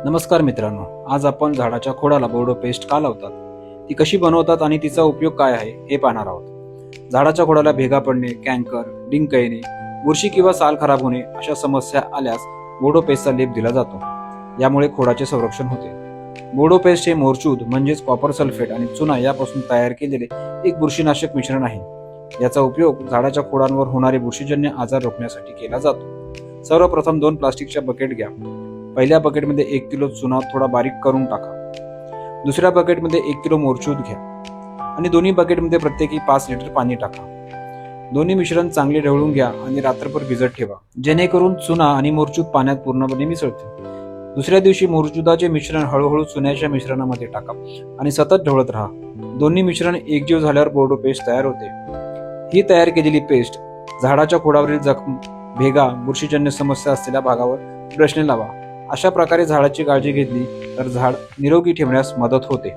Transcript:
नमस्कार मित्रांनो, आज आपण झाडाच्या खोडाला बोर्डो पेस्ट का लावतात, ती कशी बनवतात आणि तिचा उपयोग काय आहे हे पाहणार आहोत. झाडाच्या खोडाला भेगा पडणे, कॅन्कर, डिंक येणे, बुरशी किंवा साल खराब होणे अशा समस्या आल्यास बोर्डो पेस्टचा लेप दिला जातो. यामुळे खोडाचे संरक्षण होते. बोर्डो पेस्ट हे मोरचूद म्हणजेच कॉपर सल्फेट आणि चुना यापासून तयार केलेले एक बुरशीनाशक मिश्रण आहे. याचा उपयोग झाडाच्या खोडांवर होणारे बुरशीजन्य आजार रोखण्यासाठी केला जातो. सर्वप्रथम 2 प्लास्टिकच्या बकेट घ्या. पहिल्या बकेटमध्ये 1 किलो चुना थोडा बारीक करून टाका. दुसऱ्या बकेटमध्ये 1 किलो मोरचूद घ्या आणि दोन्ही बकेटमध्ये प्रत्येकी 5 लिटर पाणी टाका. दोन्ही मिश्रण चांगले ढवळून घ्या आणि रात्रभर भिजत ठेवा, जेणेकरून चुना आणि मोरचूद पाण्यात पूर्णपणे मिसळतील. दुसऱ्या दिवशी मोरचुदाचे मिश्रण हळूहळू चुन्याच्या मिश्रणामध्ये टाका आणि सतत ढवळत राहा. दोन्ही मिश्रण एकजीव झाल्यावर बोर्डो पेस्ट तयार होते. ही तयार केलेली पेस्ट झाडाच्या खोडावरील जखम, भेगा, बुरशीजन्य समस्या असलेल्या भागावर ब्रशने लावा. अशा प्रकारे झाडाची काळजी घेतली तर झाड निरोगी ठेवण्यास मदत होते.